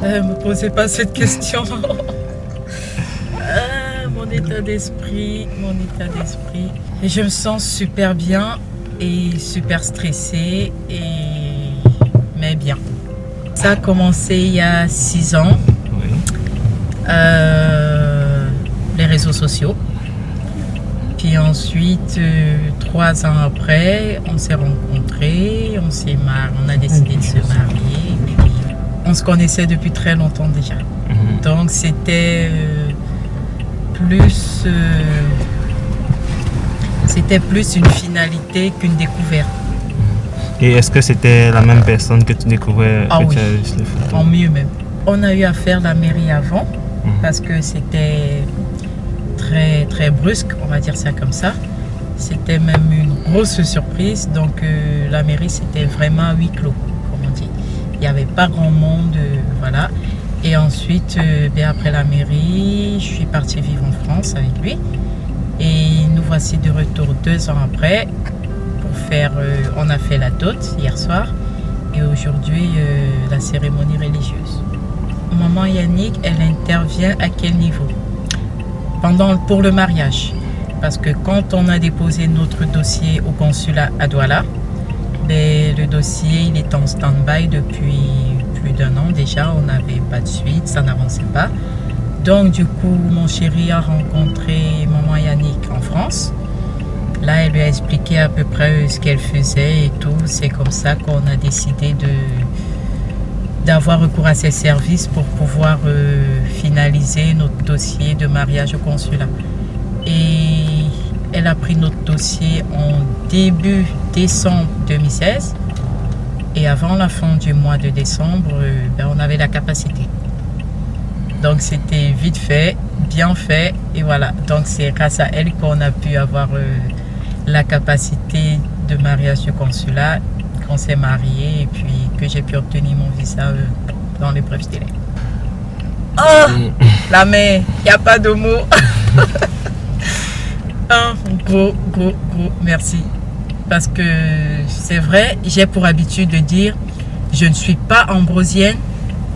Me posez pas cette question. Mon état d'esprit. Et je me sens super bien et super stressée, mais bien. Ça a commencé il y a 6 ans. Oui. Les réseaux sociaux. Puis ensuite, 3 ans après, on s'est rencontrés, on a décidé de se marier. Puis on se connaissait depuis très longtemps déjà. Donc c'était plus une finalité qu'une découverte. Et est-ce que c'était la même personne que tu découvrais Ah oui, tu as vu sur les photos? en mieux même. On a eu à faire la mairie avant parce que c'était très très brusque, on va dire ça comme ça. C'était même une grosse surprise. Donc la mairie c'était vraiment à huis clos, comme on dit. Il n'y avait pas grand monde, voilà. Et ensuite, après la mairie, je suis partie vivre en France avec lui. Et nous voici de retour 2 ans après pour faire. On a fait la dot hier soir et aujourd'hui la cérémonie religieuse. Maman Yannick, elle intervient à quel niveau? Pour le mariage. Parce que quand on a déposé notre dossier au consulat à Douala, le dossier il est en stand-by depuis plus d'1 an déjà, on n'avait pas de suite, ça n'avançait pas. Donc du coup, mon chéri a rencontré maman Yannick en France. Là, elle lui a expliqué à peu près ce qu'elle faisait et tout. C'est comme ça qu'on a décidé d'avoir recours à ses services pour pouvoir finaliser notre dossier de mariage au consulat. Et elle a pris notre dossier en début décembre 2016. Et avant la fin du mois de décembre, on avait la capacité. Donc c'était vite fait, bien fait, et voilà. Donc c'est grâce à elle qu'on a pu avoir la capacité de mariage du consulat, qu'on s'est marié et puis que j'ai pu obtenir mon visa dans les brefs délais. Oh, la mère, il n'y a pas de mots. Un gros merci. Parce que c'est vrai, j'ai pour habitude de dire, je ne suis pas ambrosienne,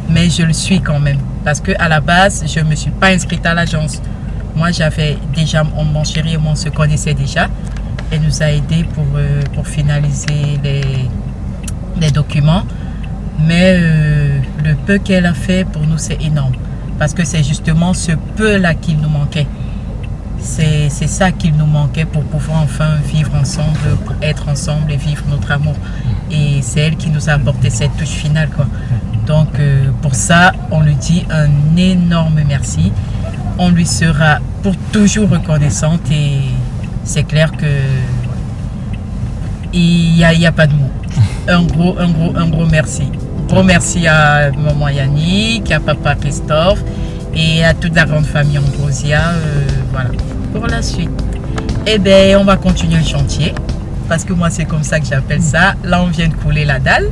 mais je le suis quand même. Parce qu'à la base, je ne me suis pas inscrite à l'agence. Moi, j'avais déjà, mon chéri et moi, on se connaissait déjà. Elle nous a aidés pour finaliser les documents. Mais le peu qu'elle a fait, pour nous, c'est énorme. Parce que c'est justement ce peu-là qui nous manquait. C'est ça qu'il nous manquait pour pouvoir enfin vivre ensemble, pour être ensemble et vivre notre amour. Et c'est elle qui nous a apporté cette touche finale, quoi. Donc pour ça, on lui dit un énorme merci. On lui sera pour toujours reconnaissante et c'est clair que il y a pas de mots. Un gros merci. Gros merci à maman Yannick, à papa Christophe et à toute la grande famille Ambrosia. Voilà. Pour la suite, on va continuer le chantier parce que moi c'est comme ça que j'appelle ça. Là on vient de couler la dalle.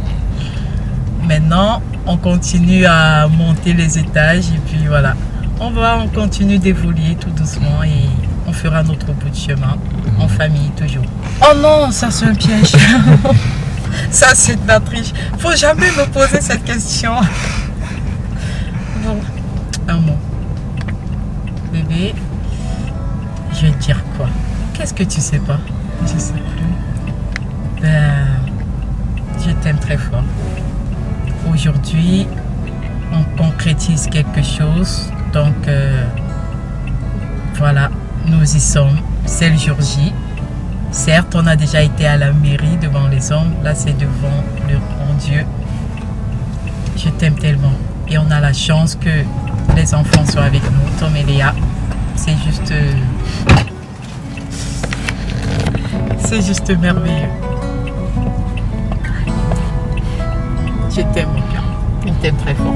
Maintenant on continue à monter les étages et puis voilà. On continue d'évoluer tout doucement et on fera notre bout de chemin en famille toujours. Oh non, ça c'est un piège. Ça c'est de la triche. Faut jamais me poser cette question. Bon, un mot. Bébé, je vais te dire quoi? Qu'est-ce que tu sais pas? Je sais plus. Je t'aime très fort. Aujourd'hui, on concrétise quelque chose. Donc, voilà, nous y sommes. C'est le jour J. Certes, on a déjà été à la mairie devant les hommes. Là, c'est devant le grand Dieu. Je t'aime tellement. Et on a la chance que les enfants soient avec nous, Tom et Léa. C'est juste merveilleux. Je t'aime, mon cœur. Je t'aime très fort.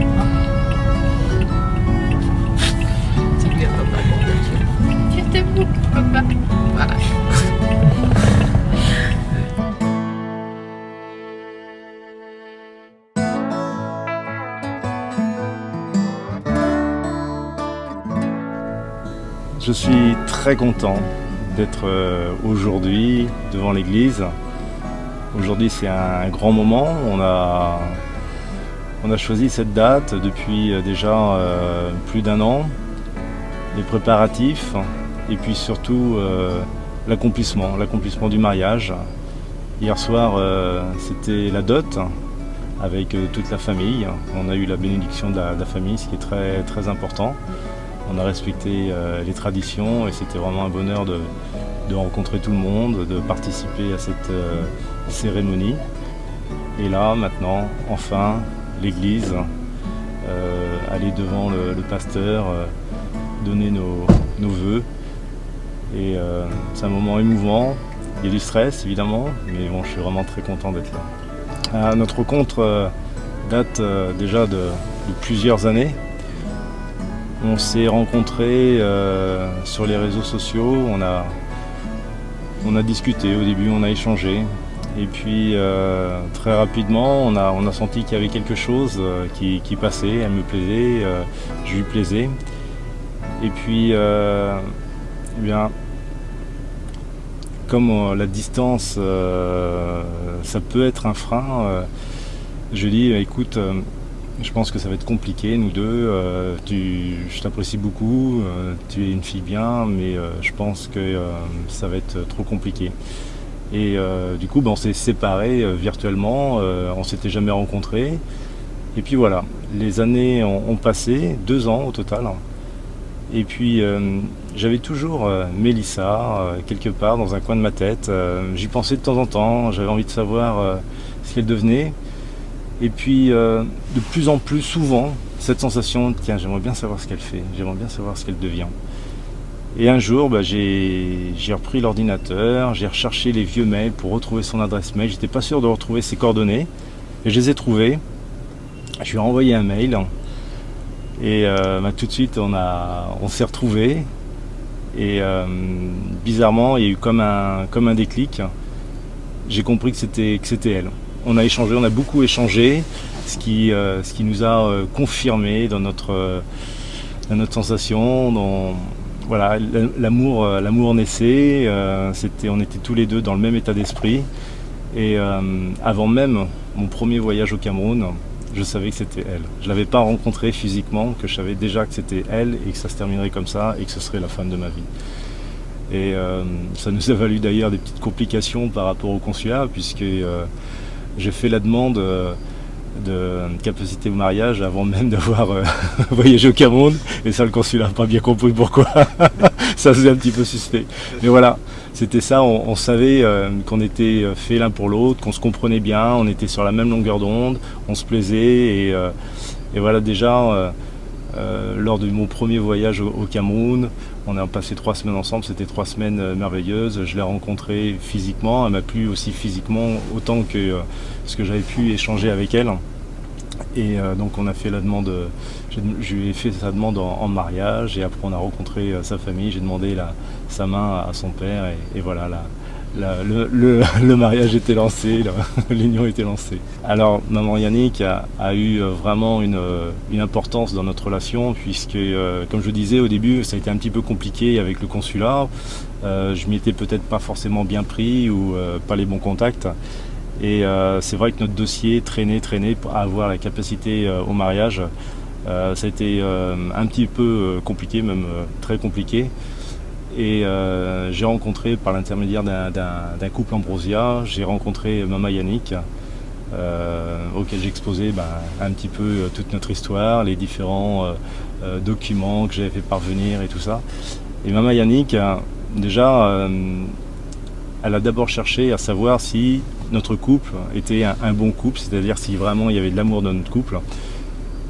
Dis-lui à papa. Je t'aime beaucoup, papa. Voilà. Je suis très content d'être aujourd'hui devant l'église. Aujourd'hui c'est un grand moment, on On a choisi cette date depuis déjà plus d'1 an, les préparatifs et puis surtout l'accomplissement du mariage. Hier soir, c'était la dot avec toute la famille. On a eu la bénédiction de la famille, ce qui est très, très important. On a respecté les traditions et c'était vraiment un bonheur de rencontrer tout le monde, de participer à cette cérémonie. Et là, maintenant, enfin, l'église, aller devant le pasteur, donner nos vœux. Et c'est un moment émouvant. Il y a du stress évidemment, mais bon, je suis vraiment très content d'être là. Notre rencontre date déjà de plusieurs années. On s'est rencontrés sur les réseaux sociaux, on a discuté au début, on a échangé. Et puis très rapidement, on a senti qu'il y avait quelque chose qui passait, elle me plaisait, je lui plaisais. Et puis, eh bien, comme la distance, ça peut être un frein, je dis, écoute, je pense que ça va être compliqué, nous deux, je t'apprécie beaucoup, tu es une fille bien, mais je pense que ça va être trop compliqué. Et du coup, on s'est séparés virtuellement, on s'était jamais rencontrés. Et puis voilà, les années ont passé, 2 ans au total. Et puis j'avais toujours Mélissa quelque part dans un coin de ma tête. J'y pensais de temps en temps, j'avais envie de savoir ce qu'elle devenait. Et puis de plus en plus souvent, cette sensation, tiens, j'aimerais bien savoir ce qu'elle fait, j'aimerais bien savoir ce qu'elle devient. Et un jour, j'ai repris l'ordinateur, j'ai recherché les vieux mails pour retrouver son adresse mail. J'étais pas sûr de retrouver ses coordonnées. Et je les ai trouvées. Je lui ai envoyé un mail. Et tout de suite, on s'est retrouvés. Et bizarrement, il y a eu comme un déclic. J'ai compris que c'était elle. On a échangé, on a beaucoup échangé, ce qui nous a confirmé dans notre sensation. Voilà, l'amour naissait, on était tous les deux dans le même état d'esprit. Et avant même mon premier voyage au Cameroun, je savais que c'était elle. Je ne l'avais pas rencontrée physiquement, que je savais déjà que c'était elle et que ça se terminerait comme ça et que ce serait la femme de ma vie. Et ça nous a valu d'ailleurs des petites complications par rapport au consulat, puisque j'ai fait la demande de capacité au mariage avant même d'avoir voyagé au Cameroun, et ça le consulat n'a pas bien compris pourquoi. Ça faisait un petit peu suspect, mais voilà, c'était ça. On savait qu'on était faits l'un pour l'autre, qu'on se comprenait bien, on était sur la même longueur d'onde, on se plaisait, et voilà, déjà lors de mon premier voyage au Cameroun, on a passé 3 semaines ensemble, c'était 3 semaines merveilleuses. Je l'ai rencontrée physiquement, elle m'a plu aussi physiquement autant que ce que j'avais pu échanger avec elle. Et donc on a fait la demande, je lui ai fait sa demande en mariage, et après on a rencontré sa famille, j'ai demandé sa main à son père, et voilà, le mariage était lancé, l'union était lancée. Alors maman Yannick a eu vraiment une importance dans notre relation, puisque comme je disais au début, ça a été un petit peu compliqué avec le consulat. Je m'y étais peut-être pas forcément bien pris, ou pas les bons contacts. Et c'est vrai que notre dossier traînait pour avoir la capacité au mariage. Ça a été un petit peu compliqué, même très compliqué. Et j'ai rencontré, par l'intermédiaire d'un couple Ambrosia, j'ai rencontré Mama Yannick, auquel j'ai exposé un petit peu toute notre histoire, les différents documents que j'avais fait parvenir et tout ça. Et Mama Yannick, déjà, elle a d'abord cherché à savoir si notre couple était un bon couple, c'est-à-dire si vraiment il y avait de l'amour dans notre couple.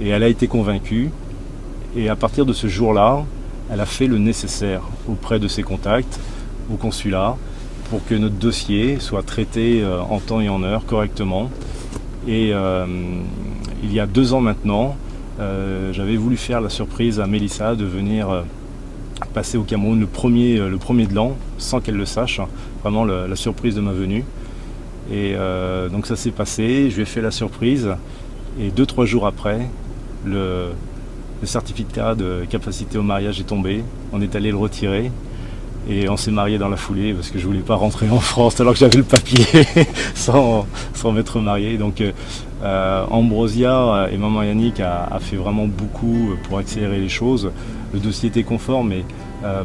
Et elle a été convaincue. Et à partir de ce jour-là, elle a fait le nécessaire auprès de ses contacts, au consulat, pour que notre dossier soit traité en temps et en heure correctement. Et il y a 2 ans maintenant, j'avais voulu faire la surprise à Mélissa de venir passer au Cameroun le premier de l'an, sans qu'elle le sache, vraiment la surprise de ma venue. Et donc ça s'est passé, je lui ai fait la surprise, et 2-3 jours après, le certificat de capacité au mariage est tombé. On est allé le retirer, Et on s'est mariés dans la foulée parce que je voulais pas rentrer en France alors que j'avais le papier sans m'être marié. Donc Ambrosia et maman Yannick a fait vraiment beaucoup pour accélérer les choses. Le dossier était conforme, mais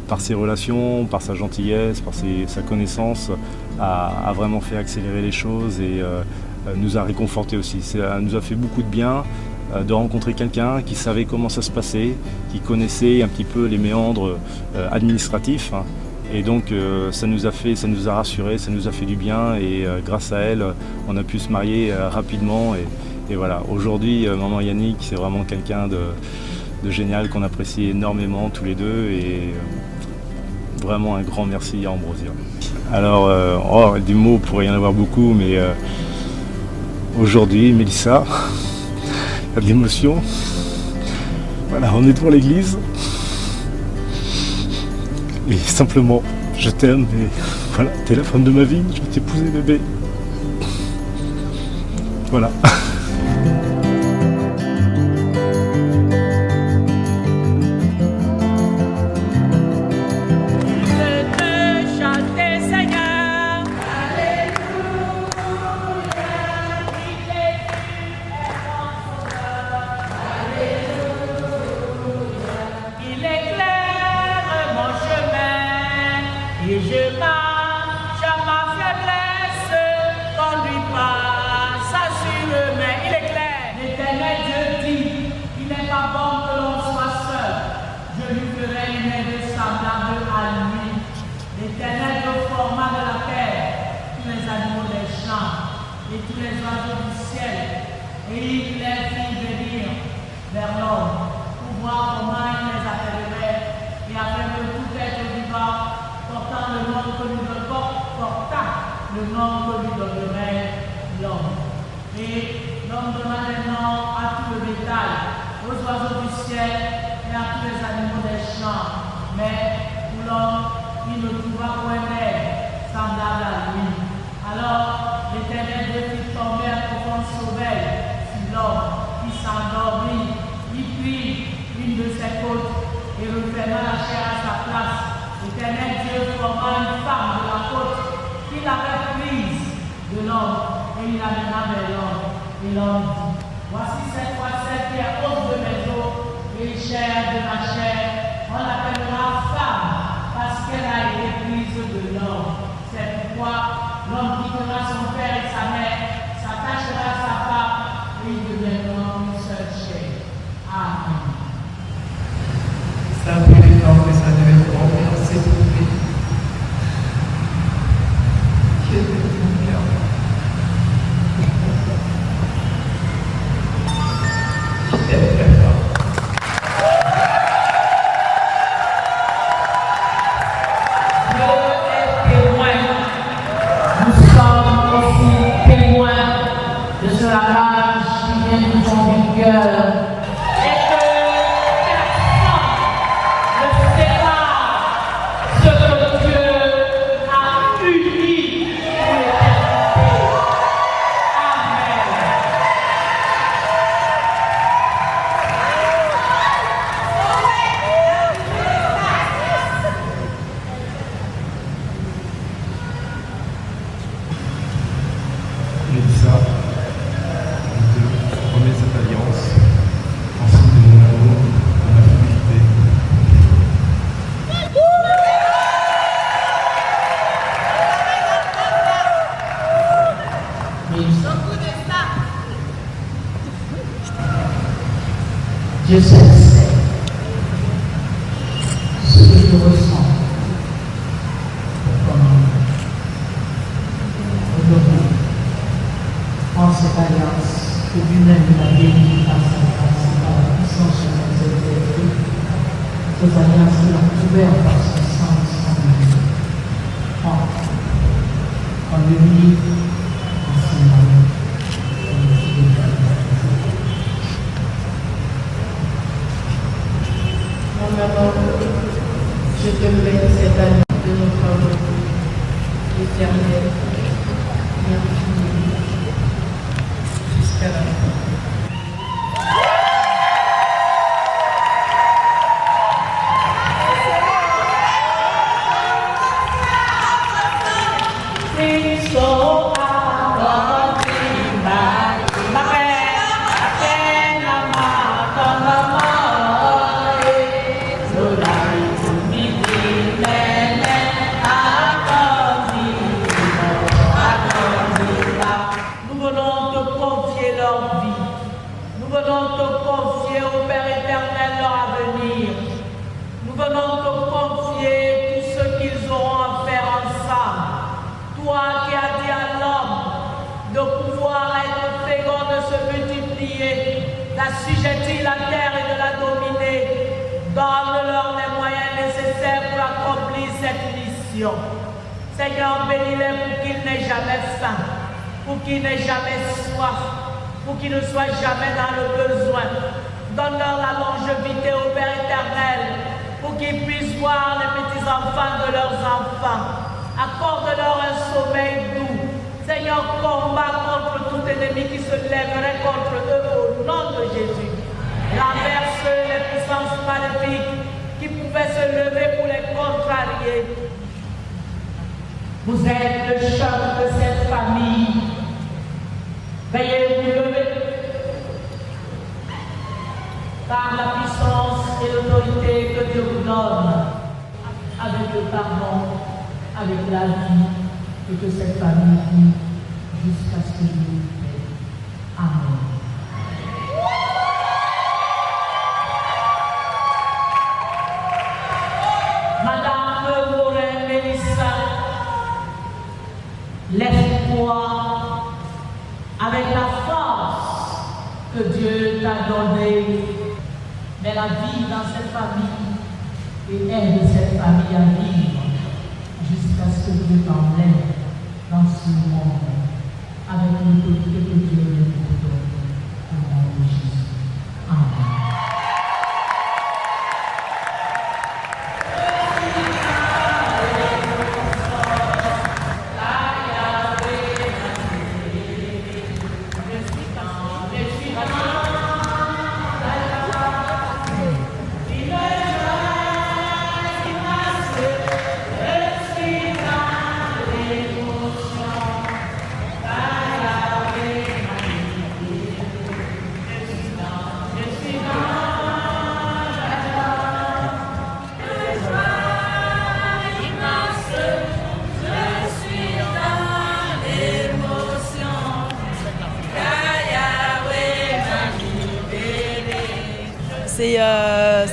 par ses relations, par sa gentillesse, par sa connaissance, a vraiment fait accélérer les choses et nous a réconfortés aussi. Ça nous a fait beaucoup de bien de rencontrer quelqu'un qui savait comment ça se passait, qui connaissait un petit peu les méandres administratifs. Et donc ça nous a rassurés, ça nous a fait du bien et grâce à elle, on a pu se marier rapidement. Et voilà, aujourd'hui, maman Yannick, c'est vraiment quelqu'un de génial qu'on apprécie énormément tous les deux. Et vraiment un grand merci à Ambrosia. Alors, des mots pourrait y en avoir beaucoup, mais aujourd'hui, Mélissa, il y a de l'émotion. Voilà, on est devant l'église. Et simplement, je t'aime et voilà, t'es la femme de ma vie, je vais t'épouser bébé. Voilà. Et je marche à ma faiblesse, conduis pas, ça sur le mais il est clair. L'Éternel Dieu dit, il n'est pas bon que l'on soit seul. Je lui ferai une aide semblable à lui. L'Éternel Dieu forma de la terre tous les animaux des champs et tous les oiseaux du ciel. Et il les fit venir vers l'homme pour voir comment il les appellerait et afin que tout être vivant portant le nom que lui donnerait l'homme. Et l'homme donna des noms à tout le bétail, aux oiseaux du ciel et à tous les animaux des champs. Mais pour l'homme, il ne trouva point d'aide semblable à lui. Alors l'Éternel Dieu fit tomber un profond sommeil sur l'homme qui s'endormit. Il prit une de ses côtes et referma la chair à sa place. L'Éternel Dieu forma une femme de la côte qu'il avait prise de l'homme et il l'amena vers l'homme. Et l'homme dit, voici cette fois celle qui est hôte de mes os et chair de ma chair. On l'appellera femme parce qu'elle a été prise de l'homme. C'est pourquoi l'homme quittera son père et sa mère, s'attachera à sa femme et ils deviendront une seule chair. Amen. Ça a pris le temps que ça devait prendre, on s'est trouvé. Dieu de mon cœur. Je t'aime très fort. Dieu est témoin. Nous sommes aussi témoins de ce lavage qui vient du fond du cœur. Mélissa, je te remets cette alliance, en signe de mon amour, de ma fidélité. Dieu sait ce que je ressens. Aujourd'hui, en cette alliance que lui-même m'a béni par sa grâce et par la puissance de mes autorités, cette alliance qu'il a ouverte par son sang et son amour. En le livre, en son amour, et en fidélité. Mon amour, je te mets cette alliance de notre amour éternel et infini jusqu'à la fin. venons te confier au Père éternel leur avenir. Nous venons te confier tout ce qu'ils auront à faire ensemble. Toi qui as dit à l'homme de pouvoir être fécond, de se multiplier, d'assujettir la terre et de la dominer, donne-leur les moyens nécessaires pour accomplir cette mission. Seigneur, bénis-les pour qu'ils n'aient jamais faim, pour qu'ils n'aient jamais soif, pour qu'ils ne soient jamais dans le besoin. Donne-leur la longévité au Père éternel, pour qu'ils puissent voir les petits-enfants de leurs enfants. Accorde-leur un sommeil doux. Seigneur, combat contre tout ennemi qui se lèverait contre eux au nom de Jésus. Renverse les puissances maléfiques qui pouvaient se lever pour les contrarier. Vous êtes le chef de cette famille. Veuillez vous lever par la puissance et l'autorité que Dieu vous donne, avec le pardon, avec la vie, et que cette famille vit jusqu'à ce que Dieu vous plaise. Amen. Madame Morin Mélissa, lève-toi avec la force que Dieu t'a donnée. Mais la vie dans cette famille et aide cette famille à vivre jusqu'à ce que Dieu t'enlève dans ce monde avec l'autorité que Dieu lui donne au nom de Jésus. Amen.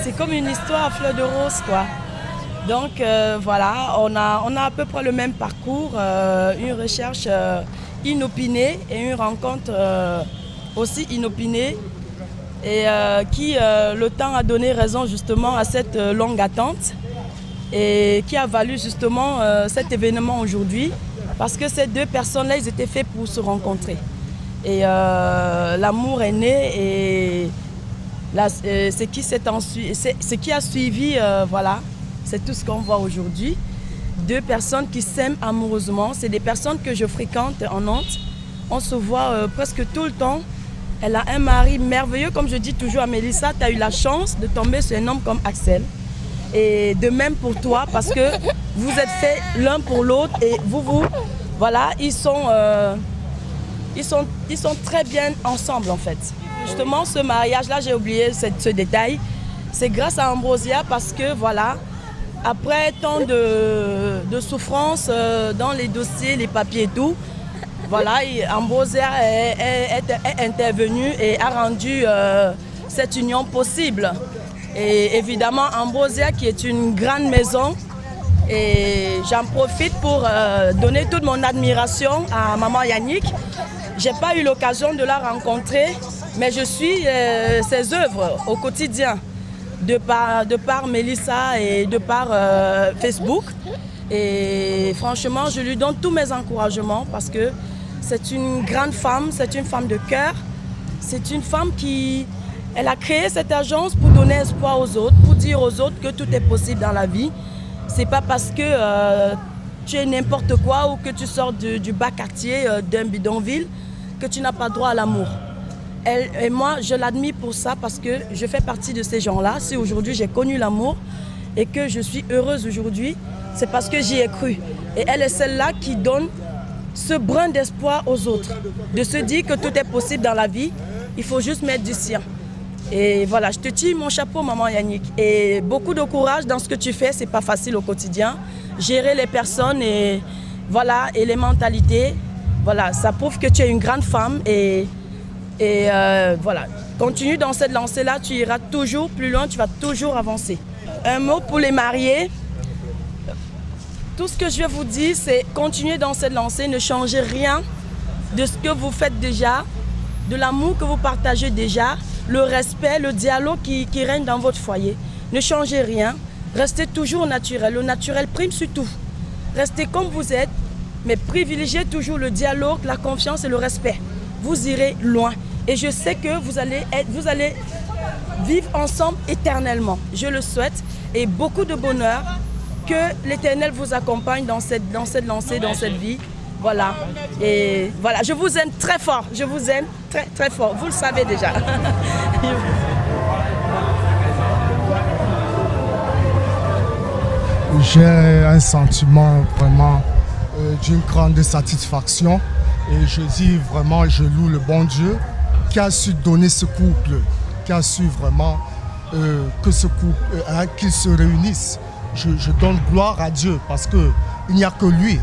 C'est comme une histoire à fleur de rose, quoi. Donc voilà, on a à peu près le même parcours, une recherche inopinée et une rencontre aussi inopinée et qui, le temps a donné raison justement à cette longue attente et qui a valu justement cet événement aujourd'hui parce que ces deux personnes-là, ils étaient faits pour se rencontrer. Et l'amour est né et ce qui a suivi, voilà, c'est tout ce qu'on voit aujourd'hui. Deux personnes qui s'aiment amoureusement. C'est des personnes que je fréquente en Nantes. On se voit presque tout le temps. Elle a un mari merveilleux. Comme je dis toujours à Mélissa, tu as eu la chance de tomber sur un homme comme Axel. Et de même pour toi, parce que vous êtes faits l'un pour l'autre. Et voilà, ils sont très bien ensemble en fait. Justement, ce mariage-là, j'ai oublié ce détail. C'est grâce à Ambrosia parce que, voilà, après tant de souffrances dans les dossiers, les papiers et tout, voilà, Ambrosia est intervenue et a rendu cette union possible. Et évidemment, Ambrosia, qui est une grande maison, et j'en profite pour donner toute mon admiration à maman Yannick. Je n'ai pas eu l'occasion de la rencontrer, mais je suis ses œuvres au quotidien, de par Mélissa et de par Facebook. Et franchement, je lui donne tous mes encouragements parce que c'est une grande femme, c'est une femme de cœur. C'est une femme elle a créé cette agence pour donner espoir aux autres, pour dire aux autres que tout est possible dans la vie. C'est pas parce que tu es n'importe quoi ou que tu sors du bas quartier d'un bidonville que tu n'as pas droit à l'amour. Elle et moi, je l'admire pour ça parce que je fais partie de ces gens-là. Si aujourd'hui j'ai connu l'amour et que je suis heureuse aujourd'hui, c'est parce que j'y ai cru. Et elle est celle-là qui donne ce brin d'espoir aux autres, de se dire que tout est possible dans la vie, il faut juste mettre du sien. Et voilà, je te tire mon chapeau, maman Yannick. Et beaucoup de courage dans ce que tu fais, c'est pas facile au quotidien. Gérer les personnes et voilà, et les mentalités. Voilà, ça prouve que tu es une grande femme et Et voilà, continue dans cette lancée-là, tu iras toujours plus loin, tu vas toujours avancer. Un mot pour les mariés. Tout ce que je vais vous dire, c'est continuer dans cette lancée, ne changez rien de ce que vous faites déjà, de l'amour que vous partagez déjà, le respect, le dialogue qui règne dans votre foyer. Ne changez rien, restez toujours naturel. Le naturel prime sur tout. Restez comme vous êtes, mais privilégiez toujours le dialogue, la confiance et le respect. Vous irez loin. Et je sais que vous allez vivre ensemble éternellement. Je le souhaite. Et beaucoup de bonheur. Que l'Éternel vous accompagne dans cette lancée, dans cette vie. Voilà. Et voilà, je vous aime très fort. Je vous aime très, très fort. Vous le savez déjà. J'ai un sentiment vraiment d'une grande satisfaction. Et je dis vraiment, je loue le bon Dieu qui a su donner ce couple, qui a su vraiment que ce couple, qu'ils se réunissent. Je donne gloire à Dieu parce qu'il n'y a que lui,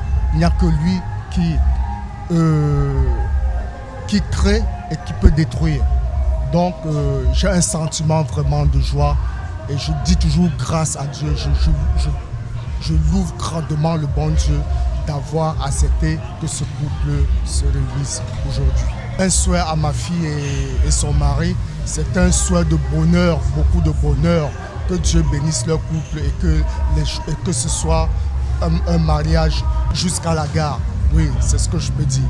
qui crée et qui peut détruire. Donc j'ai un sentiment vraiment de joie et je dis toujours grâce à Dieu. Je loue grandement le bon Dieu d'avoir accepté que ce couple se réunisse aujourd'hui. Un souhait à ma fille et son mari, c'est un souhait de bonheur, beaucoup de bonheur. Que Dieu bénisse leur couple et que ce soit un mariage jusqu'à la gare. Oui, c'est ce que je peux dire.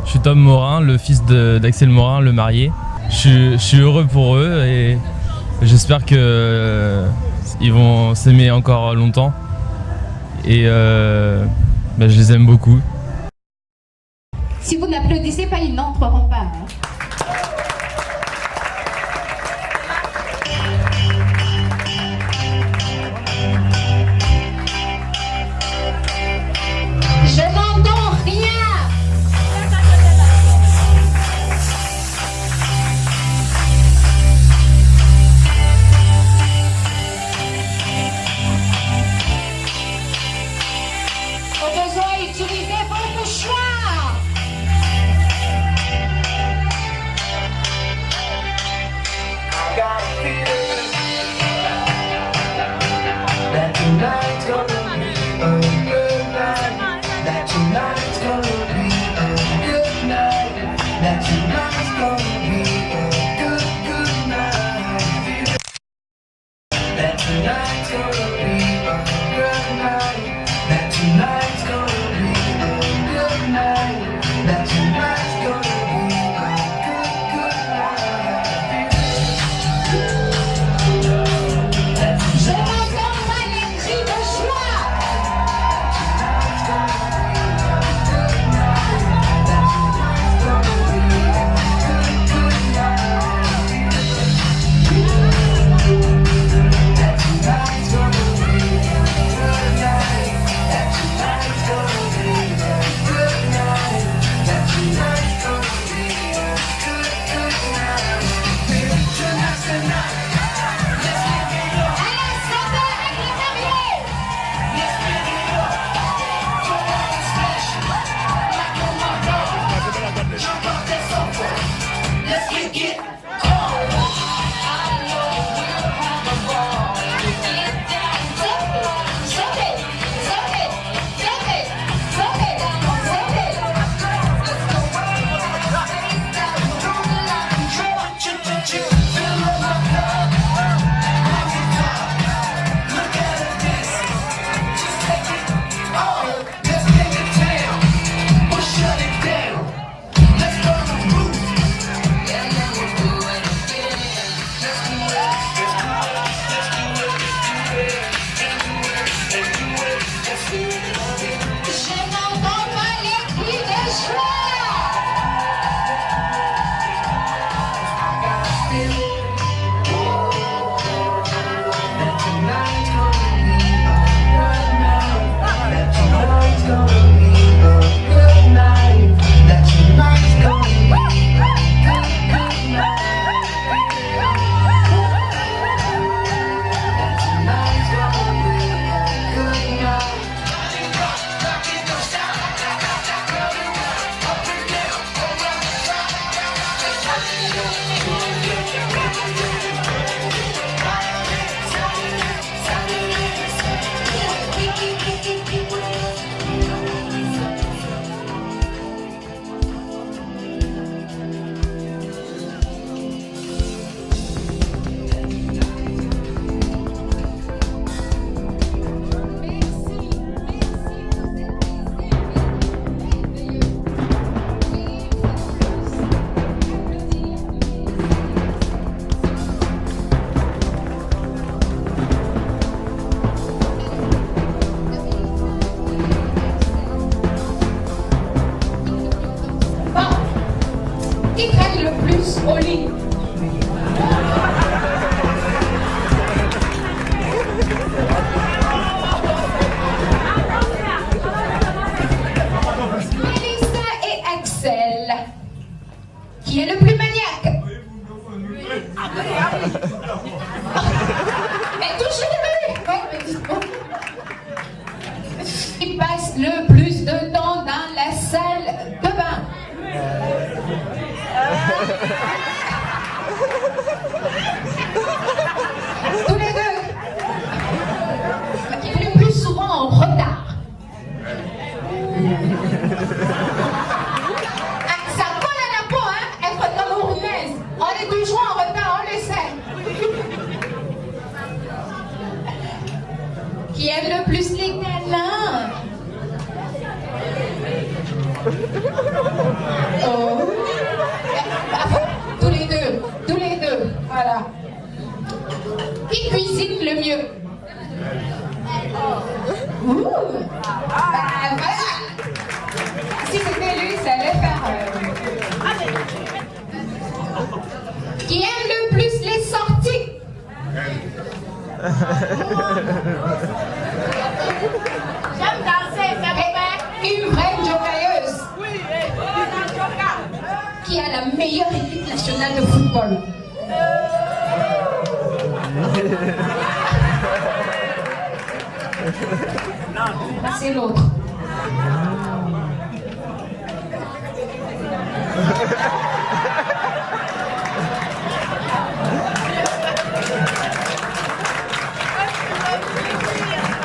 Je suis Tom Morin, le fils d'Axel Morin, le marié. Je suis heureux pour eux et j'espère qu'ils vont s'aimer encore longtemps. Et je les aime beaucoup. Si vous n'applaudissez pas, ils n'entreront pas. Je n'entends rien. Au besoin, utilisez vos mouchoirs. Mais toujours ouais, mais dites-moi. Qui passe le plus de temps dans la salle de bain? Tous les deux. Qui est le plus souvent en retard? Ah, ça colle à la peau, hein, être camerounaise. On est toujours en retard, on le sait. Qui aime le plus les câlins? Oh. Tous les deux, voilà. Qui cuisine le mieux? Ouh. Bah, voilà. Si c'était lui, ça allait faire. Qui aime le plus les sorties? J'aime danser, ça me fait. Une vraie jokeuse. Oui, qui a la meilleure équipe nationale de football? C'est l'autre.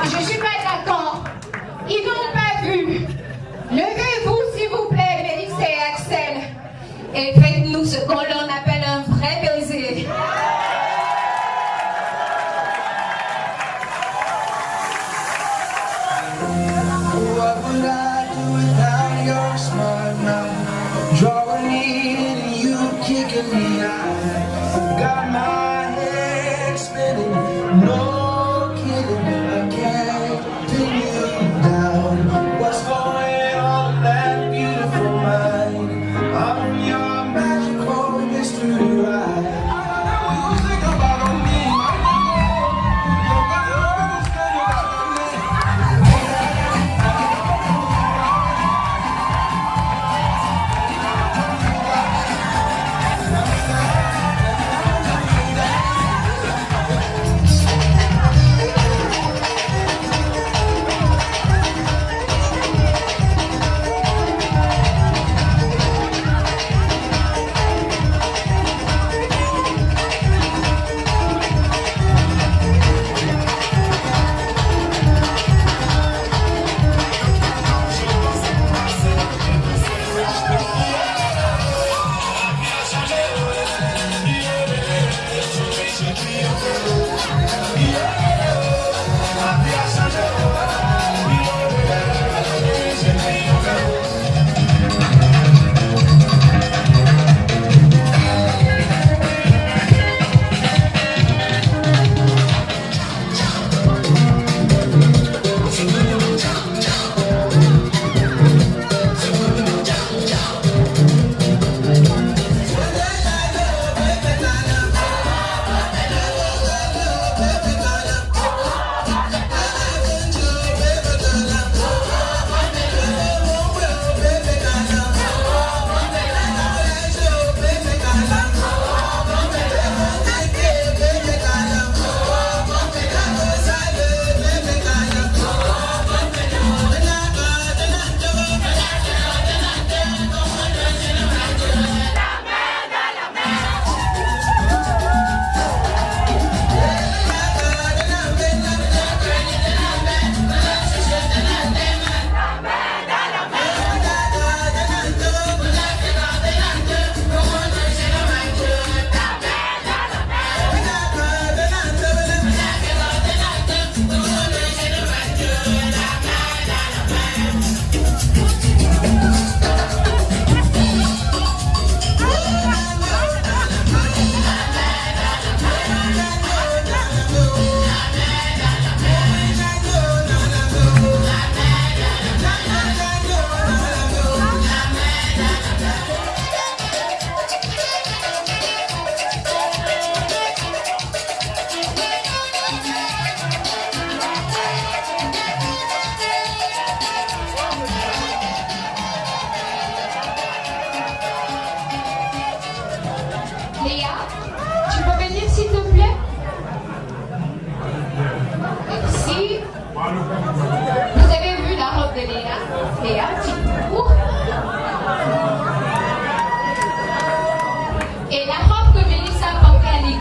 Je suis pas d'accord. Ils n'ont pas vu. Levez-vous s'il vous plaît, Mélissa et Axel, et faites-nous ce qu'on appelle un vrai baiser. What would I do without your smart mouth? Drawing me in and you kicking me out. Got my head spinning, no kidding. I can't pin you down. What's going on in that beautiful mind? I'm your magical mystery ride.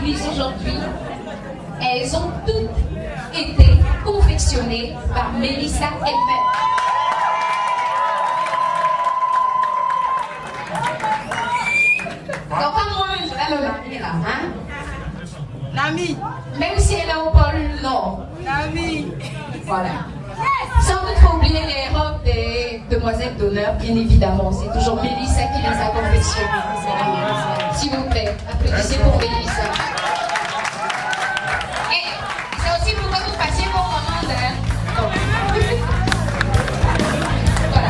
l'église aujourd'hui, elles ont toutes été confectionnées par Mélissa elle-même. Donc comme moi, je vais me marier là, hein? Nami. Même si elle est au pôle Nord. Nami. Voilà. Sans toutefois oublier les robes des demoiselles d'honneur, bien évidemment. C'est toujours Mélissa qui les a confectionnées. S'il vous plaît, applaudissez pour Mélissa. Et c'est aussi pour que vous passiez vos commandes. Hein? Voilà.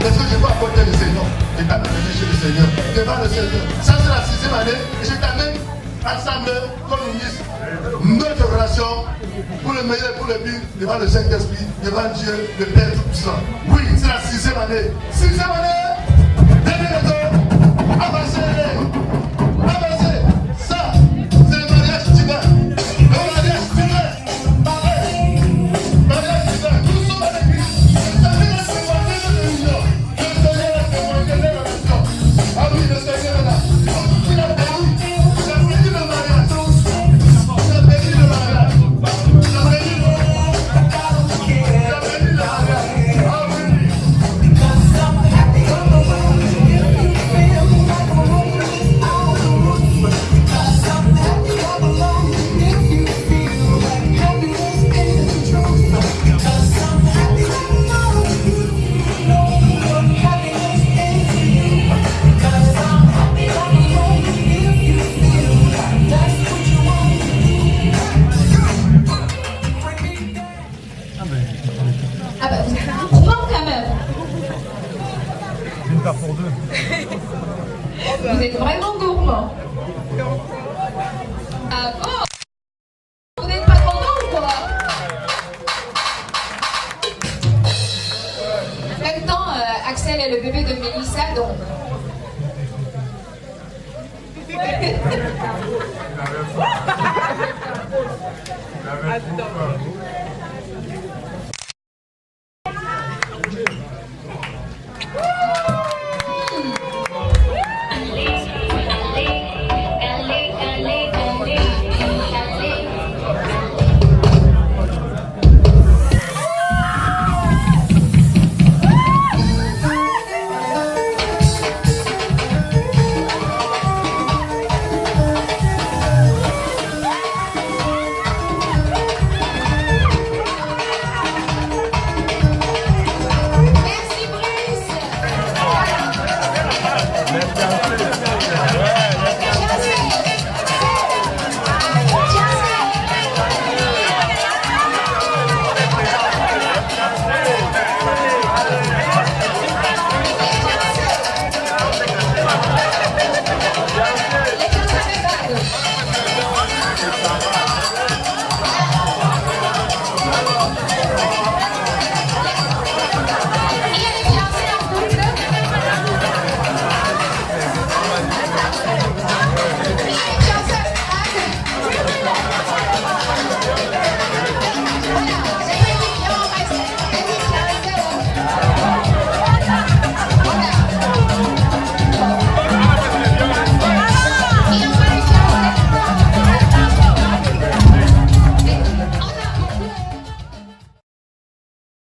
Est-ce que je peux apporter le Seigneur? Je t'amène chez le Seigneur. Devant le Seigneur. Ça, c'est la 6e année. Et je t'amène ensemble, comme nous disons, notre relation pour le meilleur et pour le pire, devant le Saint-Esprit, devant Dieu, le Père Tout-Puissant. Oui, c'est la 6e année. 6e année. Dernier retour. Avancez. Avancez. Ça, c'est le mariage divin. Le mariage divin. Mariage divin. Nous sommes à l'église. Ah oui, le Seigneur est là. Il a béni le mariage. Il a béni le mariage. Il a béni le mariage. Ah oui. Ah bah, vous êtes gourmand quand même. Une part pour deux. Vous êtes vraiment gourmand. Ah bon? Vous n'êtes pas content ou quoi? En même temps, Axel est le bébé de Mélissa, donc... Attends.